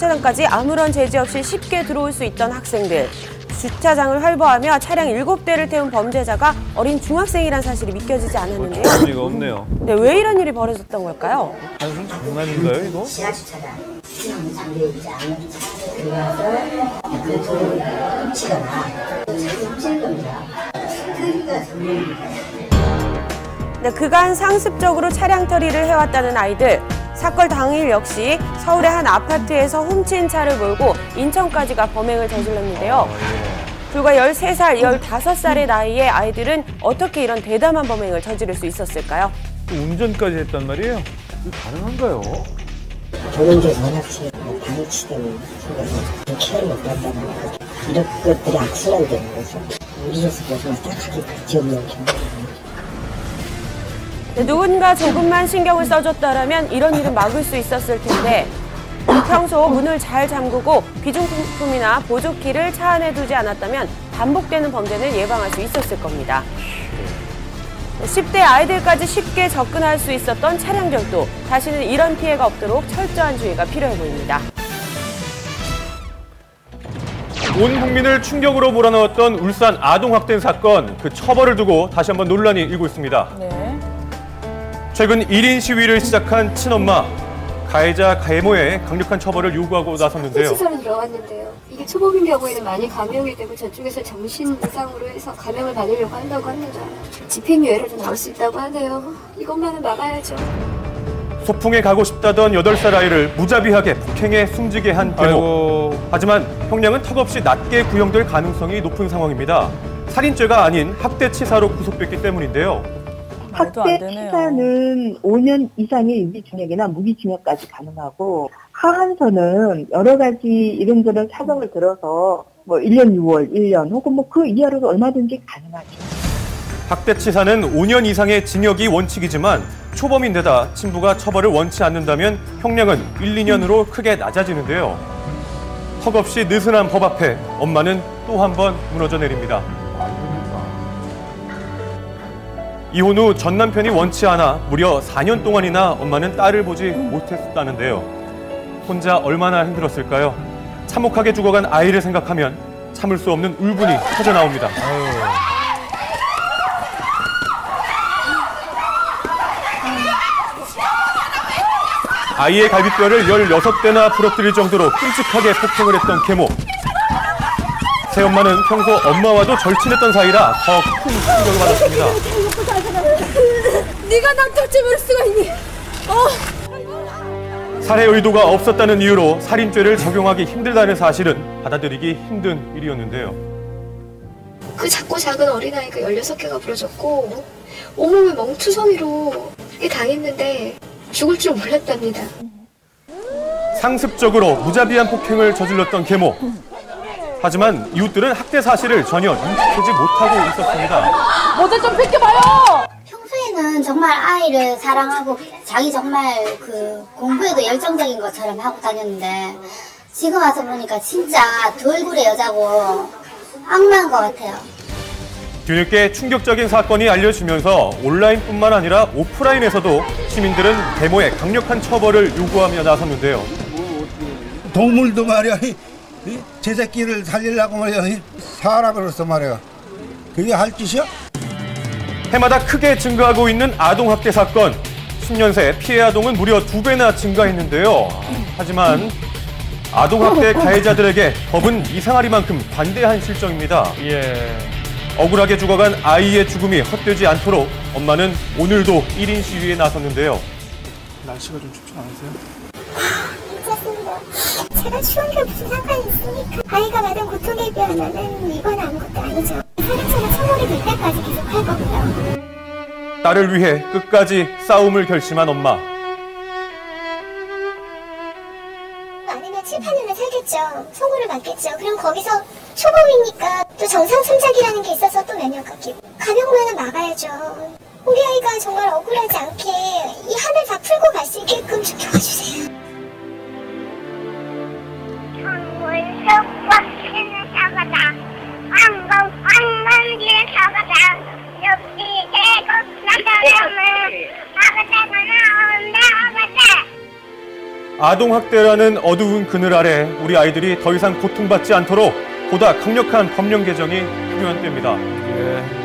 주차장까지 아무런 제지 없이 쉽게 들어올 수 있던 학생들. 주차장을 활보하며 차량 7대를 태운 범죄자가 어린 중학생이란 사실이 믿겨지지 않았는데요. 의미가 없네요. 네, 왜 이런 일이 벌어졌던 걸까요? 단순 장난인가요, 이거? 지하 주차장 수영 잠겨있지 않은 들어가서 그 훔치거나 훔칠 겁니다. 크기가 정말 네, 그간 상습적으로 차량 처리를 해왔다는 아이들. 사건 당일 역시 서울의 한 아파트에서 훔친 차를 몰고 인천까지 가 범행을 저질렀는데요. 불과 13살, 15살의 나이에 아이들은 어떻게 이런 대담한 범행을 저지를 수 있었을까요? 또 운전까지 했단 말이에요? 이거 가능한가요? 조롱제 전학치, 방치되는 속에서 케어를 못 한다는 거죠. 이런 것들이 악순환이 되는 거죠. 우리로서 보시면 딱하게 지역명 경험입니다. 네, 누군가 조금만 신경을 써줬다면 이런 일은 막을 수 있었을 텐데 평소 문을 잘 잠그고 귀중품이나 보조키를 차 안에 두지 않았다면 반복되는 범죄는 예방할 수 있었을 겁니다. 10대 아이들까지 쉽게 접근할 수 있었던 차량 절도. 다시는 이런 피해가 없도록 철저한 주의가 필요해 보입니다. 온 국민을 충격으로 몰아넣었던 울산 아동학대 사건, 그 처벌을 두고 다시 한번 논란이 일고 있습니다. 네. 최근 1인 시위를 시작한 친엄마, 가해자 가해모의 강력한 처벌을 요구하고 나섰는데요. 치사로 들어갔는데요. 이게 초범인 경우에는 많이 감형이 되고 저쪽에서 정신 이상으로 해서 감형을 받으려고 한다고 합니다. 집행유예로도 나올 수 있다고 하네요. 이것만은 막아야죠. 소풍에 가고 싶다던 8살 아이를 무자비하게 폭행해 숨지게 한 계모. 하지만 형량은 턱없이 낮게 구형될 가능성이 높은 상황입니다. 살인죄가 아닌 학대치사로 구속됐기 때문인데요. 학대치사는 5년 이상의 유기징역이나 무기징역까지 가능하고 하한선은 여러 가지 이런저런 사정을 들어서 뭐 1년 6월, 1년 혹은 뭐 그 이하로도 얼마든지 가능하죠. 학대치사는 5년 이상의 징역이 원칙이지만 초범인데다 친부가 처벌을 원치 않는다면 형량은 1, 2년으로 크게 낮아지는데요. 턱없이 느슨한 법 앞에 엄마는 또 한 번 무너져 내립니다. 이혼 후 전 남편이 원치 않아 무려 4년 동안이나 엄마는 딸을 보지 못했다는데요. 혼자 얼마나 힘들었을까요? 참혹하게 죽어간 아이를 생각하면 참을 수 없는 울분이 터져나옵니다. 아이의 갈비뼈를 16대나 부러뜨릴 정도로 끔찍하게 폭행을 했던 계모. 새엄마는 평소 엄마와도 절친했던 사이라 더 큰 충격을 받았습니다. 네가 난 터치할 수가 있니? 살해 의도가 없었다는 이유로 살인죄를 적용하기 힘들다는 사실은 받아들이기 힘든 일이었는데요. 그 작고 작은 어린아이가 16개가 부러졌고 온몸을 멍투성이로 당했는데 죽을 줄 몰랐답니다. 상습적으로 무자비한 폭행을 저질렀던 계모. 하지만 이웃들은 학대 사실을 전혀 인식하지 못하고 있었습니다. 모델 좀 비켜봐요! 평소에는 정말 아이를 사랑하고 자기 정말 그 공부에도 열정적인 것처럼 하고 다녔는데 지금 와서 보니까 진짜 돌굴의 여자고 악마인 것 같아요. 뒤늦게 충격적인 사건이 알려지면서 온라인뿐만 아니라 오프라인에서도 시민들은 계모의 강력한 처벌을 요구하며 나섰는데요. 동물도 말이야, 제 새끼를 살리려고 말이야, 사람으로서 말이야. 그게 할 짓이야? 해마다 크게 증가하고 있는 아동학대 사건. 10년 새 피해 아동은 무려 2배나 증가했는데요. 하지만 아동학대 가해자들에게 법은 이상하리만큼 관대한 실정입니다. 억울하게 죽어간 아이의 죽음이 헛되지 않도록 엄마는 오늘도 1인 시위에 나섰는데요. 날씨가 좀 춥지 않으세요? 괜찮습니다. 제가 추운 게 무슨 상관이 있습니까? 아이가 받은 고통에 비하면 이건 아무것도 아니죠. 살인죄가 처벌이 될 때까지 계속 할 거고요. 딸을 위해 끝까지 싸움을 결심한 엄마. 아니면 7, 8년을 살겠죠. 선고를 받겠죠. 그럼 거기서 초범이니까 또 정상 순작이라는 게 있어서 또 면역 깎이고 감형만은 막아야죠. 우리 아이가 정말 억울하지 않게 이 한을 다 풀고 갈 수 있게끔 지켜봐 주세요. 아동학대라는 어두운 그늘 아래 우리 아이들이 더 이상 고통받지 않도록 보다 강력한 법령 개정이 필요한 때입니다. 예.